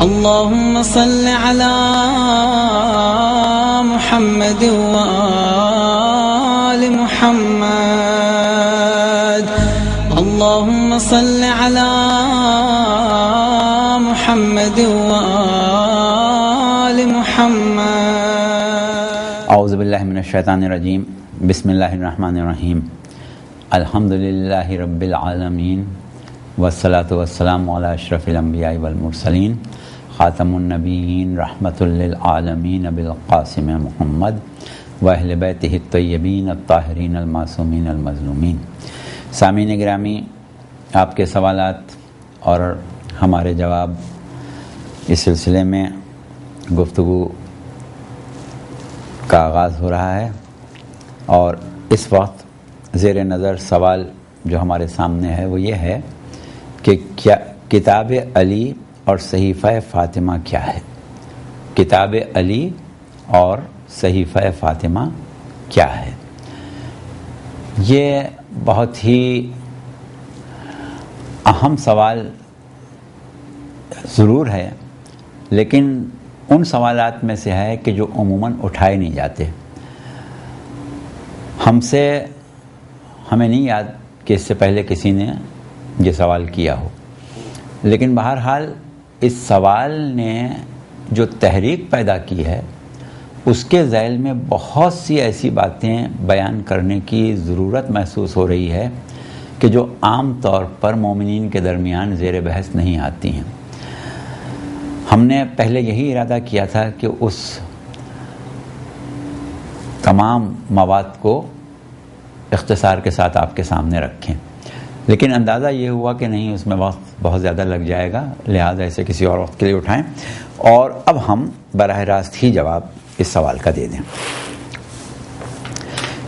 اللهم صل على محمد وآل محمد. اللهم صل على محمد وآل محمد. اعوذ باللہ من الشیطان الرجیم. بسم اللہ الرحمن الرحیم. الحمد للہ رب العالمین والصلاة والسلام علی اشرف الانبیاء والمرسلین خاتم النبیین رحمۃ للعالمین بالقاسم محمد واہل بیتہ الطیبین الطاہرین المعصومین المظلومین. سامعین گرامی، آپ کے سوالات اور ہمارے جواب اس سلسلے میں گفتگو کا آغاز ہو رہا ہے، اور اس وقت زیر نظر سوال جو ہمارے سامنے ہے وہ یہ ہے کہ کیا کتاب علی اور صحیفہ فاطمہ کیا ہے؟ کتاب علی اور صحیفہ فاطمہ کیا ہے؟ یہ بہت ہی اہم سوال ضرور ہے، لیکن ان سوالات میں سے ہے کہ جو عموماً اٹھائے نہیں جاتے. ہمیں نہیں یاد کہ اس سے پہلے کسی نے یہ سوال کیا ہو، لیکن بہرحال اس سوال نے جو تحریک پیدا کی ہے اس کے ذیل میں بہت سی ایسی باتیں بیان کرنے کی ضرورت محسوس ہو رہی ہے کہ جو عام طور پر مومنین کے درمیان زیر بحث نہیں آتی ہیں. ہم نے پہلے یہی ارادہ کیا تھا کہ اس تمام مواد کو اختصار کے ساتھ آپ کے سامنے رکھیں، لیکن اندازہ یہ ہوا کہ نہیں، اس میں وقت بہت زیادہ لگ جائے گا، لہٰذا اسے کسی اور وقت کے لیے اٹھائیں اور اب ہم براہ راست ہی جواب اس سوال کا دے دیں.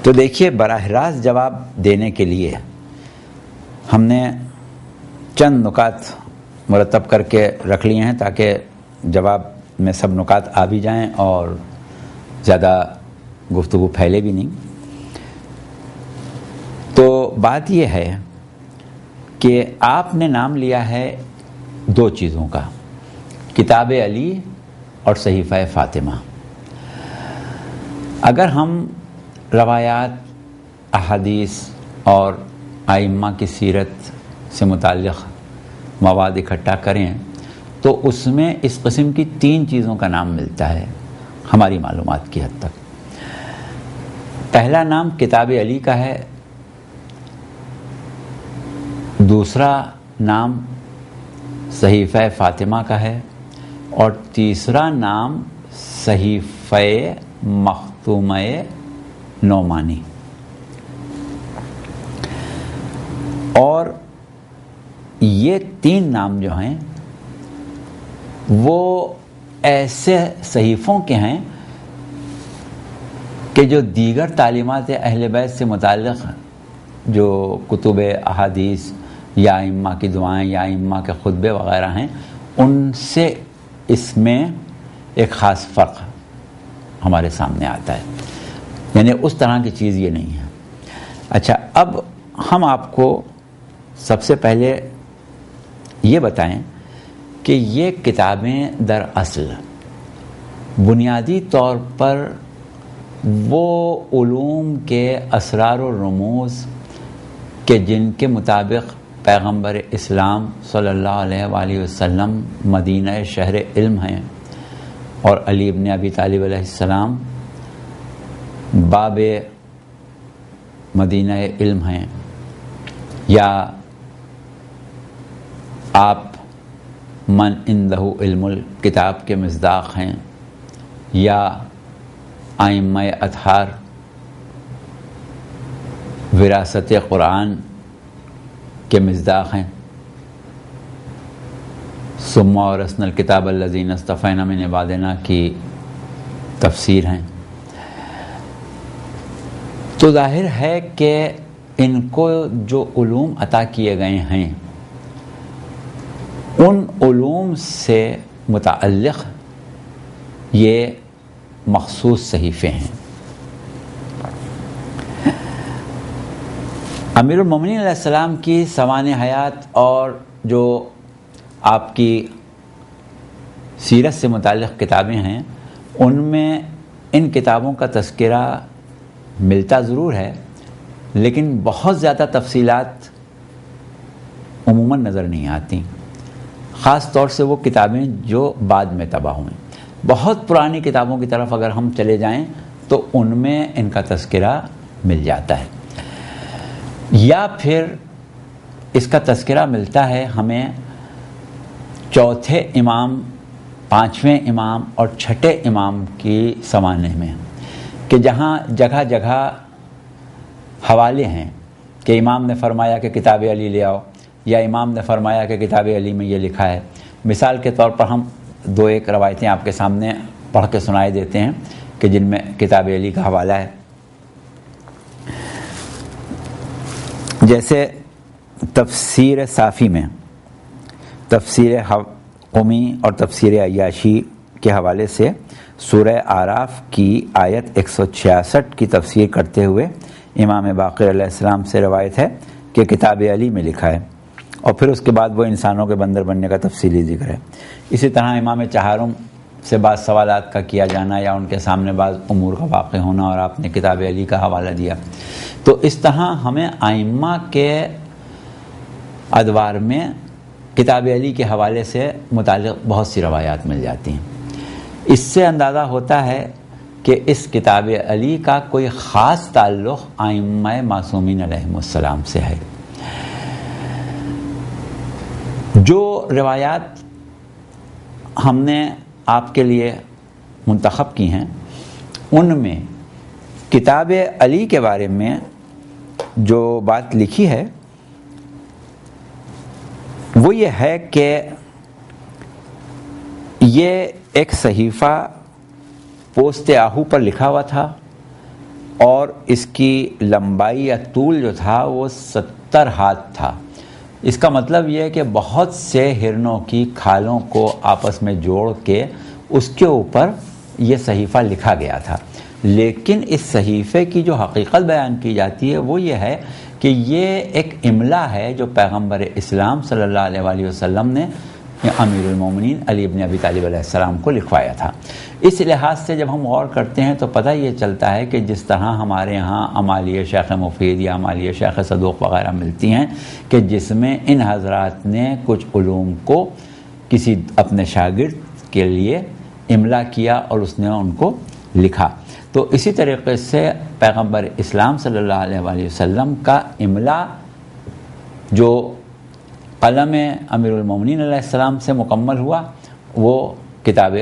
تو دیکھیے، براہ راست جواب دینے کے لیے ہم نے چند نکات مرتب کر کے رکھ لیے ہیں تاکہ جواب میں سب نکات آ بھی جائیں اور زیادہ گفتگو پھیلے بھی نہیں. تو بات یہ ہے کہ آپ نے نام لیا ہے دو چیزوں کا، کتاب علی اور صحیفہ فاطمہ. اگر ہم روایات، احادیث اور ائمہ کی سیرت سے متعلق مواد اکٹھا کریں تو اس میں اس قسم کی 3 چیزوں کا نام ملتا ہے ہماری معلومات کی حد تک. پہلا نام کتاب علی کا ہے، دوسرا نام صحیفہ فاطمہ کا ہے، اور تیسرا نام صحیفہ مختومہ نعمانی. اور یہ 3 نام جو ہیں وہ ایسے صحیفوں کے ہیں کہ جو دیگر تعلیمات اہل بیت سے متعلق جو کتب احادیث یا ائمہ کی دعائیں یا ائمہ کے خطبے وغیرہ ہیں ان سے اس میں ایک خاص فرق ہمارے سامنے آتا ہے، یعنی اس طرح کی چیز یہ نہیں ہے. اچھا، اب ہم آپ کو سب سے پہلے یہ بتائیں کہ یہ کتابیں دراصل بنیادی طور پر وہ علوم کے اسرار و رموز کہ جن کے مطابق پیغمبر اسلام صلی اللہ علیہ وآلہ وسلم مدینہ شہر علم ہیں اور علی ابن ابی طالب علیہ السلام باب مدینہ علم ہیں، یا آپ من عنده علم الکتاب کے مصداق ہیں، یا ائمہ اطہار وراثت قرآن کے مصداق ہیں، ثم اورثنا الکتاب الذین اصطفینا من عبادنا کی تفسیر ہیں. تو ظاہر ہے کہ ان کو جو علوم عطا کیے گئے ہیں ان علوم سے متعلق یہ مخصوص صحیفے ہیں. امیر المومنین علیہ السلام کی سوانح حیات اور جو آپ کی سیرت سے متعلق کتابیں ہیں ان میں ان کتابوں کا تذکرہ ملتا ضرور ہے، لیکن بہت زیادہ تفصیلات عموماً نظر نہیں آتی، خاص طور سے وہ کتابیں جو بعد میں طبع ہوئیں۔ بہت پرانی کتابوں کی طرف اگر ہم چلے جائیں تو ان میں ان کا تذکرہ مل جاتا ہے، یا پھر اس کا تذکرہ ملتا ہے ہمیں چوتھے امام، پانچویں امام اور چھٹے امام کی سوانح میں، کہ جہاں جگہ جگہ حوالے ہیں کہ امام نے فرمایا کہ کتاب علی لے آؤ، یا امام نے فرمایا کہ کتاب علی میں یہ لکھا ہے۔ مثال کے طور پر ہم دو ایک روایتیں آپ کے سامنے پڑھ کے سنائے دیتے ہیں کہ جن میں کتاب علی کا حوالہ ہے۔ جیسے تفسیر صافی میں تفسیر قمی اور تفسیر عیاشی کے حوالے سے سورہ اعراف کی آیت 166 کی تفسیر کرتے ہوئے امام باقر علیہ السلام سے روایت ہے کہ کتاب علی میں لکھا ہے، اور پھر اس کے بعد وہ انسانوں کے بندر بننے کا تفصیلی ذکر ہے۔ اسی طرح امام چہارم سے بعض سوالات کا کیا جانا یا ان کے سامنے بعض امور کا واقع ہونا، اور آپ نے کتاب علی کا حوالہ دیا۔ تو اس طرح ہمیں ائمہ کے ادوار میں کتاب علی کے حوالے سے متعلق بہت سی روایات مل جاتی ہیں۔ اس سے اندازہ ہوتا ہے کہ اس کتاب علی کا کوئی خاص تعلق ائمہ معصومین علیہم السلام سے ہے۔ جو روایات ہم نے آپ کے لیے منتخب کی ہیں ان میں کتاب علی کے بارے میں جو بات لکھی ہے وہ یہ ہے کہ یہ ایک صحیفہ پوست آہو پر لکھا ہوا تھا، اور اس کی لمبائی یا طول جو تھا وہ 70 ہاتھ تھا۔ اس کا مطلب یہ ہے کہ بہت سے ہرنوں کی کھالوں کو آپس میں جوڑ کے اس کے اوپر یہ صحیفہ لکھا گیا تھا۔ لیکن اس صحیفے کی جو حقیقت بیان کی جاتی ہے وہ یہ ہے کہ یہ ایک املا ہے جو پیغمبر اسلام صلی اللہ علیہ وآلہ وسلم نے امیر المومنین علی بن ابی طالب علیہ السلام کو لکھوایا تھا۔ اس لحاظ سے جب ہم غور کرتے ہیں تو پتہ یہ چلتا ہے کہ جس طرح ہمارے یہاں امالیہ شیخ مفید یا امالیہ شیخ صدوق وغیرہ ملتی ہیں کہ جس میں ان حضرات نے کچھ علوم کو کسی اپنے شاگرد کے لیے املا کیا اور اس نے ان کو لکھا، تو اسی طریقے سے پیغمبر اسلام صلی اللہ علیہ وآلہ وسلم کا املا جو قلم امیر المومنین علیہ السلام سے مکمل ہوا وہ کتاب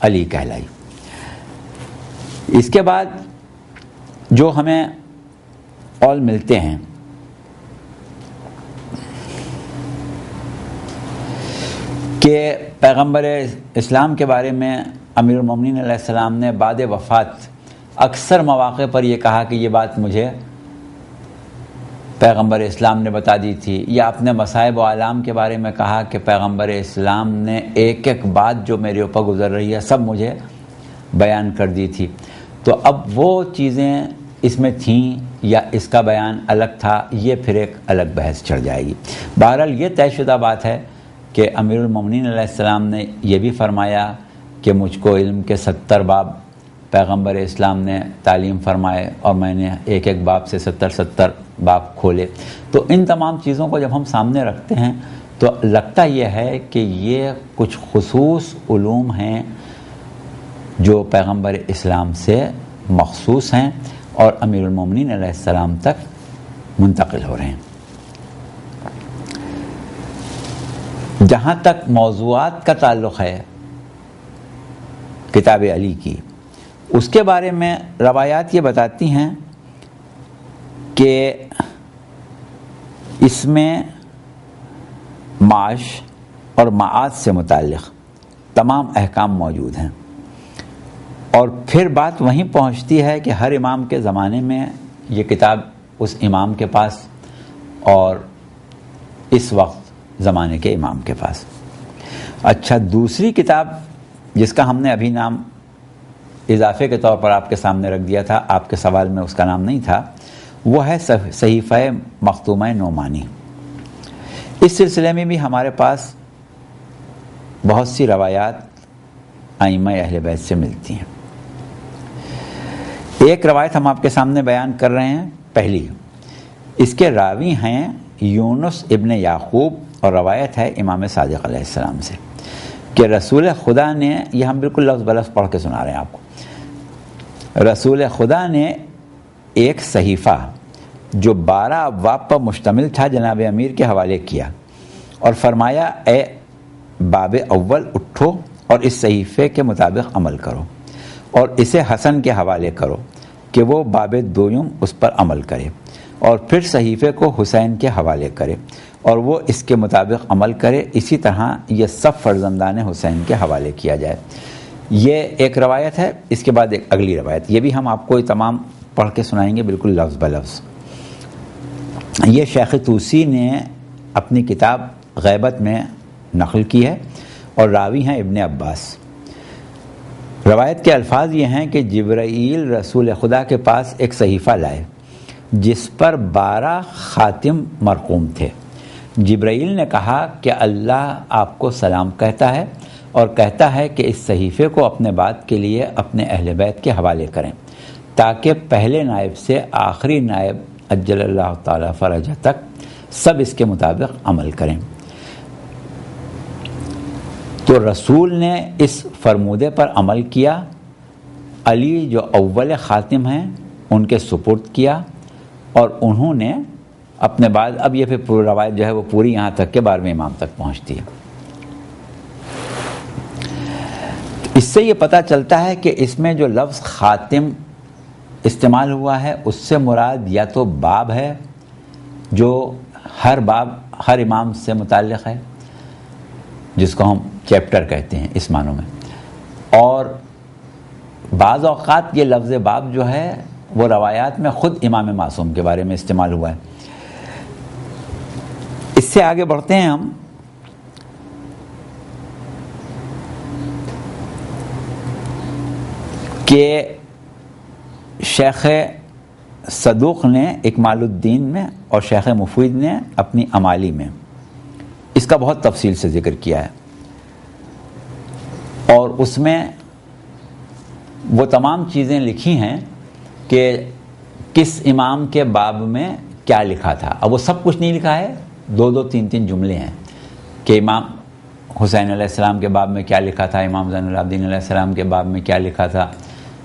علی کہلائی۔ اس کے بعد جو ہمیں قول ملتے ہیں کہ پیغمبر اسلام کے بارے میں امیر المومنین علیہ السلام نے بعد وفات اکثر مواقع پر یہ کہا کہ یہ بات مجھے پیغمبر اسلام نے بتا دی تھی، یا اپنے مصائب و آلام کے بارے میں کہا کہ پیغمبر اسلام نے ایک ایک بات جو میرے اوپر گزر رہی ہے سب مجھے بیان کر دی تھی۔ تو اب وہ چیزیں اس میں تھیں یا اس کا بیان الگ تھا، یہ پھر ایک الگ بحث چڑھ جائے گی۔ بہرحال یہ طے شدہ بات ہے کہ امیر المومنین علیہ السلام نے یہ بھی فرمایا کہ مجھ کو علم کے 70 باب پیغمبر اسلام نے تعلیم فرمائے اور میں نے ایک ایک باب سے 70 باب کھولے۔ تو ان تمام چیزوں کو جب ہم سامنے رکھتے ہیں تو لگتا یہ ہے کہ یہ کچھ خصوص علوم ہیں جو پیغمبر اسلام سے مخصوص ہیں اور امیر المومنین علیہ السلام تک منتقل ہو رہے ہیں۔ جہاں تک موضوعات کا تعلق ہے کتاب علی کی، اس کے بارے میں روایات یہ بتاتی ہیں کہ اس میں معاش اور معاد سے متعلق تمام احکام موجود ہیں، اور پھر بات وہیں پہنچتی ہے کہ ہر امام کے زمانے میں یہ کتاب اس امام کے پاس اور اس وقت زمانے کے امام کے پاس۔ اچھا، دوسری کتاب جس کا ہم نے ابھی نام اضافے کے طور پر آپ کے سامنے رکھ دیا تھا، آپ کے سوال میں اس کا نام نہیں تھا، وہ ہے صحیفہ مختومہ نعمانی۔ اس سلسلے میں بھی ہمارے پاس بہت سی روایات ائمہ اہل بیت سے ملتی ہیں۔ ایک روایت ہم آپ کے سامنے بیان کر رہے ہیں، پہلی، اس کے راوی ہیں یونس ابن یعقوب، اور روایت ہے امام صادق علیہ السلام سے کہ رسول خدا نے، یہ ہم بالکل لفظ بلفظ پڑھ کے سنا رہے ہیں آپ کو، رسول خدا نے ایک صحیفہ جو 12 ابواب پر مشتمل تھا جناب امیر کے حوالے کیا اور فرمایا اے باب اول اٹھو اور اس صحیفے کے مطابق عمل کرو اور اسے حسن کے حوالے کرو کہ وہ باب دویم اس پر عمل کرے، اور پھر صحیفے کو حسین کے حوالے کرے اور وہ اس کے مطابق عمل کرے، اسی طرح یہ سب فرزندان حسین کے حوالے کیا جائے۔ یہ ایک روایت ہے۔ اس کے بعد ایک اگلی روایت، یہ بھی ہم آپ کو تمام پڑھ کے سنائیں گے بالکل لفظ بلفظ۔ یہ شیخ طوسی نے اپنی کتاب غیبت میں نقل کی ہے اور راوی ہیں ابن عباس۔ روایت کے الفاظ یہ ہیں کہ جبرائیل رسول خدا کے پاس ایک صحیفہ لائے جس پر 12 خاتم مرقوم تھے۔ جبرائیل نے کہا کہ اللہ آپ کو سلام کہتا ہے اور کہتا ہے کہ اس صحیفے کو اپنے بات کے لیے اپنے اہل بیت کے حوالے کریں تاکہ پہلے نائب سے آخری نائب عجل اللہ تعالی فرجہ تک سب اس کے مطابق عمل کریں۔ تو رسول نے اس فرمودے پر عمل کیا، علی جو اول خاتم ہیں ان کے سپرد کیا، اور انہوں نے اپنے بعد، اب یہ پھر پوری روایت جو ہے وہ پوری یہاں تک کہ 12ویں امام تک پہنچتی ہے۔ اس سے یہ پتہ چلتا ہے کہ اس میں جو لفظ خاتم استعمال ہوا ہے اس سے مراد یا تو باب ہے جو ہر باب ہر امام سے متعلق ہے، جس کو ہم چیپٹر کہتے ہیں اس معنوں میں، اور بعض اوقات یہ لفظ باب جو ہے وہ روایات میں خود امام معصوم کے بارے میں استعمال ہوا ہے۔ اس سے آگے بڑھتے ہیں ہم۔ کہ شیخ صدوق نے اکمال الدین میں اور شیخ مفید نے اپنی امالی میں اس کا بہت تفصیل سے ذکر کیا ہے، اور اس میں وہ تمام چیزیں لکھی ہیں کہ کس امام کے باب میں کیا لکھا تھا۔ اب وہ سب کچھ نہیں لکھا ہے، 2 3 جملے ہیں کہ امام حسین علیہ السلام کے باب میں کیا لکھا تھا، امام زین العابدین علیہ السلام کے باب میں کیا لکھا تھا،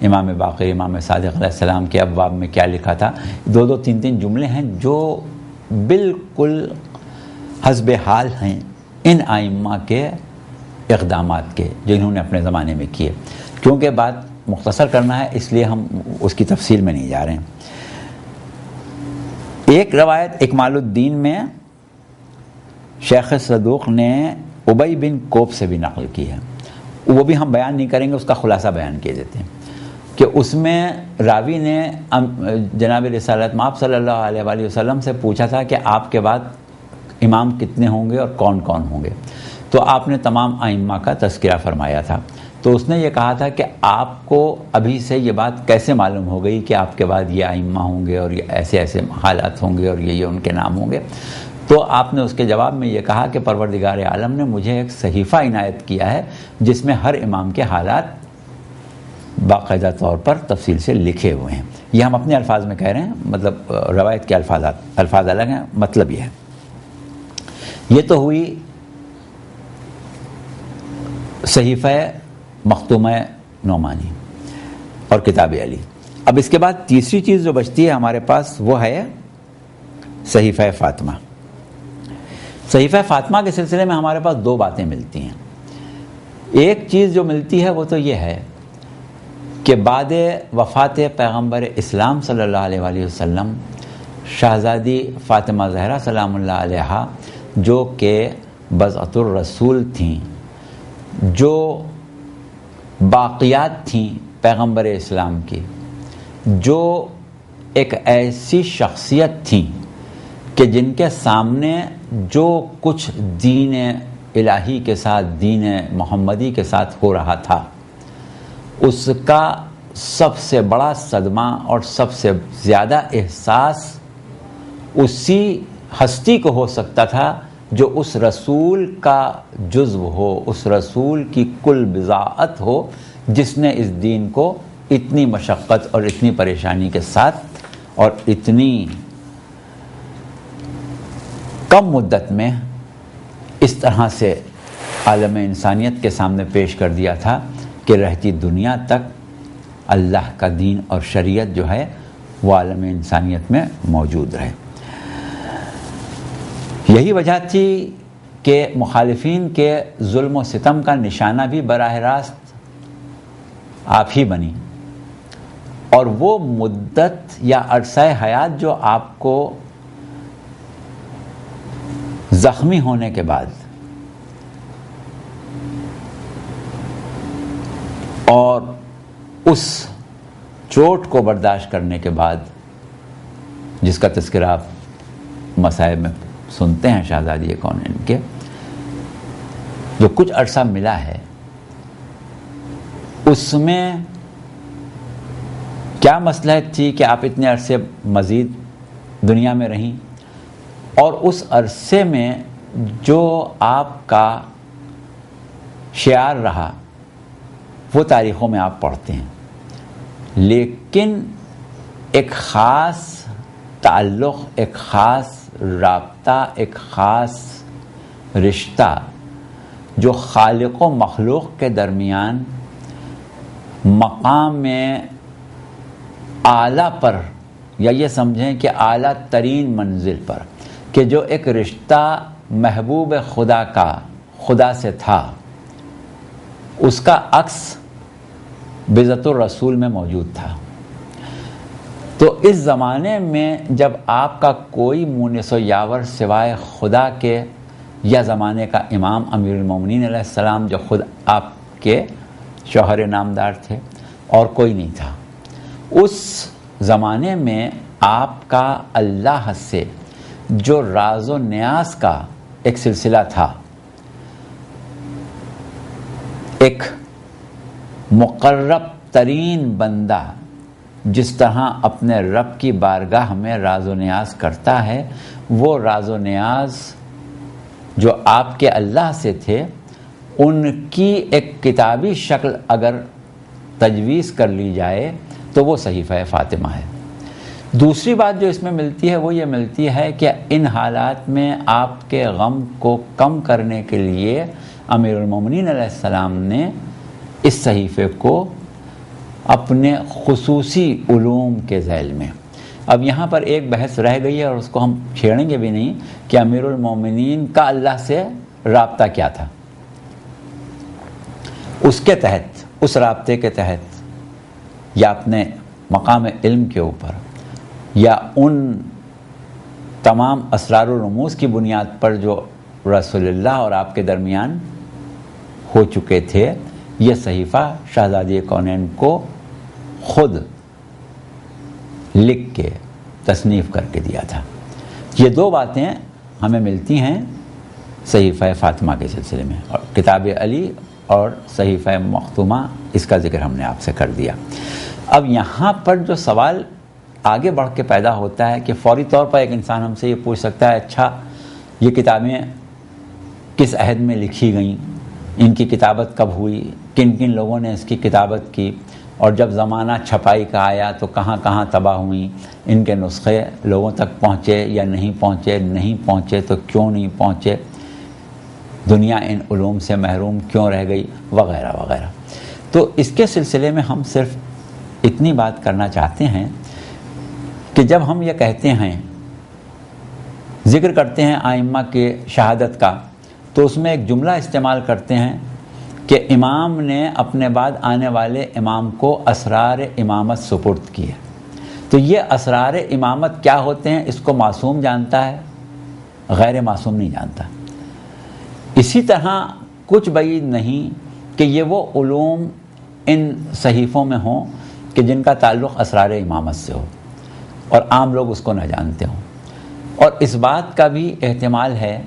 امام باقر امام صادق علیہ السلام کے ابواب میں کیا لکھا تھا۔ 2 3 جملے ہیں جو بالکل حسب حال ہیں ان ائمہ کے اقدامات کے جو انہوں نے اپنے زمانے میں کیے۔ کیونکہ بات مختصر کرنا ہے اس لیے ہم اس کی تفصیل میں نہیں جا رہے ہیں۔ ایک روایت اکمال الدین میں شیخ صدوق نے ابی بن کوب سے بھی نقل کی ہے، وہ بھی ہم بیان نہیں کریں گے، اس کا خلاصہ بیان کیے دیتے ہیں کہ اس میں راوی نے جناب رسالت مآب صلی اللہ علیہ وآلہ وسلم سے پوچھا تھا کہ آپ کے بعد امام کتنے ہوں گے اور کون کون ہوں گے، تو آپ نے تمام ائمہ کا تذکرہ فرمایا تھا۔ تو اس نے یہ کہا تھا کہ آپ کو ابھی سے یہ بات کیسے معلوم ہو گئی کہ آپ کے بعد یہ ائمہ ہوں گے اور یہ ایسے ایسے حالات ہوں گے اور یہ ان کے نام ہوں گے؟ تو آپ نے اس کے جواب میں یہ کہا کہ پروردگار عالم نے مجھے ایک صحیفہ عنایت کیا ہے جس میں ہر امام کے حالات باقاعدہ طور پر تفصیل سے لکھے ہوئے ہیں۔ یہ ہم اپنے الفاظ میں کہہ رہے ہیں، مطلب روایت کے الفاظ الگ ہیں، مطلب یہ ہے۔ یہ تو ہوئی صحیفہ مختومہ نعمانی اور کتاب علی۔ اب اس کے بعد تیسری چیز جو بچتی ہے ہمارے پاس وہ ہے صحیفہ فاطمہ۔ صحیفہ فاطمہ کے سلسلے میں ہمارے پاس 2 باتیں ملتی ہیں۔ ایک چیز جو ملتی ہے وہ تو یہ ہے کہ بعد وفات پیغمبر اسلام صلی اللہ علیہ وآلہ وسلم شہزادی فاطمہ زہرا سلام اللہ علیہا جو کہ بضعۃ الرسول تھیں، جو باقیات تھیں پیغمبر اسلام کی، جو ایک ایسی شخصیت تھیں کہ جن کے سامنے جو کچھ دین الہی کے ساتھ، دین محمدی کے ساتھ ہو رہا تھا، اس کا سب سے بڑا صدمہ اور سب سے زیادہ احساس اسی ہستی کو ہو سکتا تھا جو اس رسول کا جزو ہو، اس رسول کی کل بضاعت ہو، جس نے اس دین کو اتنی مشقت اور اتنی پریشانی کے ساتھ اور اتنی کم مدت میں اس طرح سے عالم انسانیت کے سامنے پیش کر دیا تھا کہ رہتی دنیا تک اللہ کا دین اور شریعت جو ہے وہ عالم انسانیت میں موجود رہے۔ یہی وجہ تھی کہ مخالفین کے ظلم و ستم کا نشانہ بھی براہ راست آپ ہی بنی، اور وہ مدت یا عرصہ حیات جو آپ کو زخمی ہونے کے بعد اور اس چوٹ کو برداشت کرنے کے بعد، جس کا تذکرہ آپ مصائب میں سنتے ہیں شہزادی کونین کے، جو کچھ عرصہ ملا ہے اس میں کیا مصلحت تھی کہ آپ اتنے عرصے مزید دنیا میں رہیں، اور اس عرصے میں جو آپ کا شعار رہا وہ تاریخوں میں آپ پڑھتے ہیں، لیکن ایک خاص تعلق، ایک خاص رابطہ، ایک خاص رشتہ جو خالق و مخلوق کے درمیان مقام میں اعلیٰ پر، یا یہ سمجھیں کہ اعلیٰ ترین منزل پر، کہ جو ایک رشتہ محبوب خدا کا خدا سے تھا، اس کا عکس بعزت الرسول میں موجود تھا۔ تو اس زمانے میں جب آپ کا کوئی مونس و یاور سوائے خدا کے، یا زمانے کا امام امیر المومنین علیہ السلام جو خود آپ کے شوہر نامدار تھے، اور کوئی نہیں تھا، اس زمانے میں آپ کا اللہ سے جو راز و نیاز کا ایک سلسلہ تھا، ایک مقرب ترین بندہ جس طرح اپنے رب کی بارگاہ میں راز و نیاز کرتا ہے، وہ راز و نیاز جو آپ کے اللہ سے تھے، ان کی ایک کتابی شکل اگر تجویز کر لی جائے تو وہ صحیفہ فاطمہ ہے۔ دوسری بات جو اس میں ملتی ہے وہ یہ ملتی ہے کہ ان حالات میں آپ کے غم کو کم کرنے کے لیے امیر المومنین علیہ السلام نے اس صحیفے کو اپنے خصوصی علوم کے ذیل میں، اب یہاں پر ایک بحث رہ گئی ہے اور اس کو ہم چھیڑیں گے بھی نہیں کہ امیر المومنین کا اللہ سے رابطہ کیا تھا، اس کے تحت، اس رابطے کے تحت، یا اپنے مقام علم کے اوپر، یا ان تمام اسرار و رموز کی بنیاد پر جو رسول اللہ اور آپ کے درمیان ہو چکے تھے، یہ صحیفہ شہزادی کونین کو خود لکھ کے تصنیف کر کے دیا تھا۔ یہ دو باتیں ہمیں ملتی ہیں صحیفہ فاطمہ کے سلسلے میں، اور کتاب علی اور صحیفہ مختومہ، اس کا ذکر ہم نے آپ سے کر دیا۔ اب یہاں پر جو سوال آگے بڑھ کے پیدا ہوتا ہے کہ فوری طور پر ایک انسان ہم سے یہ پوچھ سکتا ہے، اچھا یہ کتابیں کس عہد میں لکھی گئیں، ان کی کتابت کب ہوئی، کن کن لوگوں نے اس کی کتابت کی، اور جب زمانہ چھپائی کا آیا تو کہاں کہاں طبع ہوئیں، ان کے نسخے لوگوں تک پہنچے یا نہیں پہنچے، نہیں پہنچے تو کیوں نہیں پہنچے، دنیا ان علوم سے محروم کیوں رہ گئی، وغیرہ وغیرہ۔ تو اس کے سلسلے میں ہم صرف اتنی بات کرنا چاہتے ہیں کہ جب ہم یہ کہتے ہیں، ذکر کرتے ہیں آئمہ کے شہادت کا، تو اس میں ایک جملہ استعمال کرتے ہیں کہ امام نے اپنے بعد آنے والے امام کو اسرار امامت سپرد کیے۔ تو یہ اسرار امامت کیا ہوتے ہیں، اس کو معصوم جانتا ہے، غیر معصوم نہیں جانتا۔ اسی طرح کچھ بعید نہیں کہ یہ وہ علوم ان صحیفوں میں ہوں کہ جن کا تعلق اسرار امامت سے ہو اور عام لوگ اس کو نہ جانتے ہوں، اور اس بات کا بھی احتمال ہے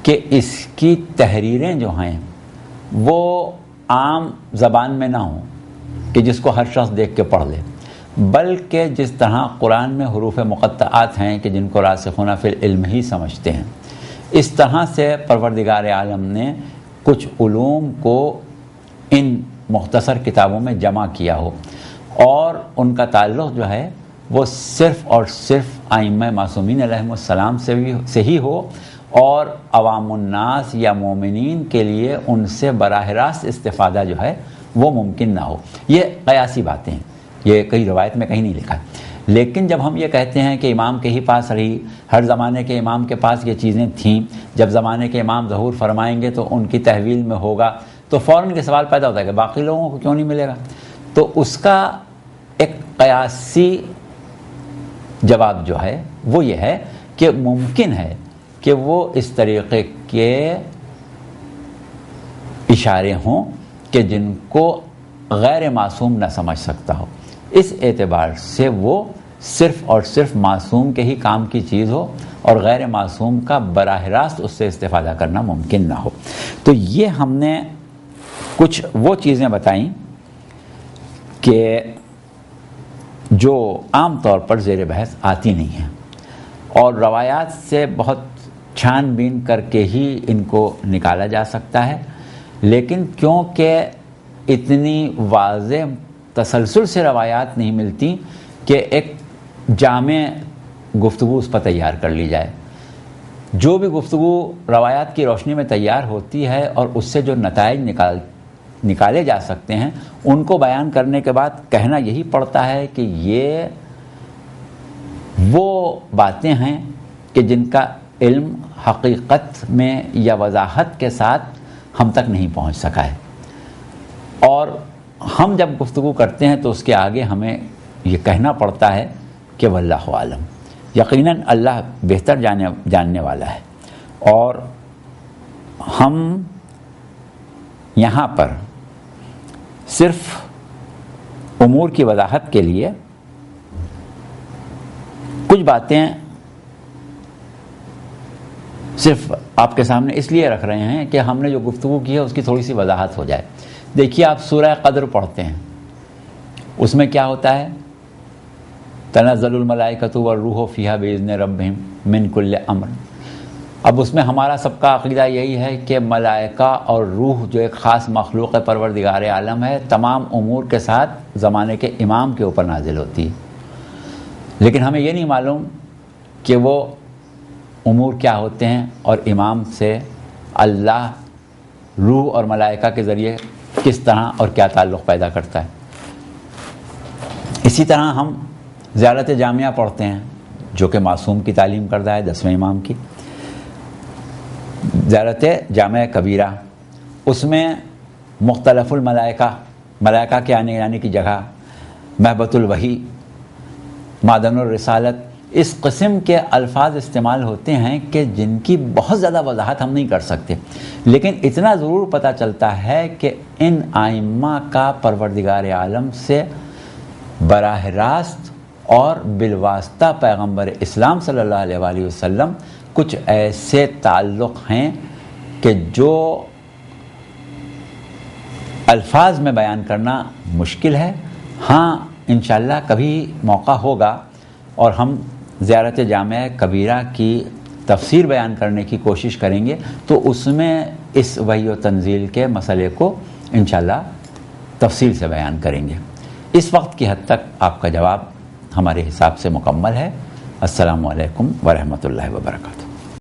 کہ اس کی تحریریں جو ہیں وہ عام زبان میں نہ ہوں کہ جس کو ہر شخص دیکھ کے پڑھ لے، بلکہ جس طرح قرآن میں حروف مقطعات ہیں کہ جن کو راسخون فی العلم ہی سمجھتے ہیں، اس طرح سے پروردگار عالم نے کچھ علوم کو ان مختصر کتابوں میں جمع کیا ہو، اور ان کا تعلق جو ہے وہ صرف اور صرف ائمہ معصومین علیہم السلام سے ہی ہو، اور عوام الناس یا مومنین کے لیے ان سے براہ راست استفادہ جو ہے وہ ممکن نہ ہو۔ یہ قیاسی باتیں ہیں، یہ کئی روایت میں کہیں نہیں لکھا ہے۔ لیکن جب ہم یہ کہتے ہیں کہ امام کے ہی پاس رہی، ہر زمانے کے امام کے پاس یہ چیزیں تھیں، جب زمانے کے امام ظہور فرمائیں گے تو ان کی تحویل میں ہوگا، تو فوراً یہ سوال پیدا ہوتا ہے کہ باقی لوگوں کو کیوں نہیں ملے گا؟ تو اس کا ایک قیاسی جواب جو ہے وہ یہ ہے کہ ممکن ہے کہ وہ اس طریقے کے اشارے ہوں کہ جن کو غیر معصوم نہ سمجھ سکتا ہو، اس اعتبار سے وہ صرف اور صرف معصوم کے ہی کام کی چیز ہو اور غیر معصوم کا براہ راست اس سے استفادہ کرنا ممکن نہ ہو۔ تو یہ ہم نے کچھ وہ چیزیں بتائیں کہ جو عام طور پر زیر بحث آتی نہیں ہیں، اور روایات سے بہت چھان بین کر کے ہی ان کو نکالا جا سکتا ہے، لیکن کیونکہ اتنی واضح تسلسل سے روایات نہیں ملتی کہ ایک جامع گفتگو اس پر تیار کر لی جائے۔ جو بھی گفتگو روایات کی روشنی میں تیار ہوتی ہے اور اس سے جو نتائج نکالے جا سکتے ہیں، ان کو بیان کرنے کے بعد کہنا یہی پڑتا ہے کہ یہ وہ باتیں ہیں کہ جن کا علم حقیقت میں یا وضاحت کے ساتھ ہم تک نہیں پہنچ سکا ہے، اور ہم جب گفتگو کرتے ہیں تو اس کے آگے ہمیں یہ کہنا پڑتا ہے کہ واللہ عالم، یقیناً اللہ بہتر جاننے والا ہے۔ اور ہم یہاں پر صرف امور کی وضاحت کے لیے کچھ باتیں صرف آپ کے سامنے اس لیے رکھ رہے ہیں کہ ہم نے جو گفتگو کی ہے اس کی تھوڑی سی وضاحت ہو جائے۔ دیکھیے، آپ سورہ قدر پڑھتے ہیں، اس میں کیا ہوتا ہے؟ تنزل الملائکۃ والروح فیہا باذن ربہم من کل امر۔ اب اس میں ہمارا سب کا عقیدہ یہی ہے کہ ملائکہ اور روح جو ایک خاص مخلوق پروردگار عالم ہے، تمام امور کے ساتھ زمانے کے امام کے اوپر نازل ہوتی ہے، لیکن ہمیں یہ نہیں معلوم کہ وہ امور کیا ہوتے ہیں، اور امام سے اللہ روح اور ملائکہ کے ذریعے کس طرح اور کیا تعلق پیدا کرتا ہے۔ اسی طرح ہم زیارت جامعہ پڑھتے ہیں، جو کہ معصوم کی تعلیم کردہ ہے، 10ویں امام کی زیارت جامعہ کبیرہ۔ اس میں مختلف الملائکہ، ملائکہ کے آنے جانے کی جگہ، محبت الوحی، معدن الرسالت، اس قسم کے الفاظ استعمال ہوتے ہیں کہ جن کی بہت زیادہ وضاحت ہم نہیں کر سکتے، لیکن اتنا ضرور پتہ چلتا ہے کہ ان ائمہ کا پروردگار عالم سے براہ راست اور بالواسطہ پیغمبر اسلام صلی اللہ علیہ وآلہ وسلم کچھ ایسے تعلق ہیں کہ جو الفاظ میں بیان کرنا مشکل ہے۔ ہاں، انشاءاللہ کبھی موقع ہوگا اور ہم زیارت جامعہ کبیرہ کی تفسیر بیان کرنے کی کوشش کریں گے، تو اس میں اس وحی و تنزیل کے مسئلے کو انشاءاللہ تفصیل سے بیان کریں گے۔ اس وقت کی حد تک آپ کا جواب ہمارے حساب سے مکمل ہے۔ السلام علیکم ورحمۃ اللہ وبرکاتہ۔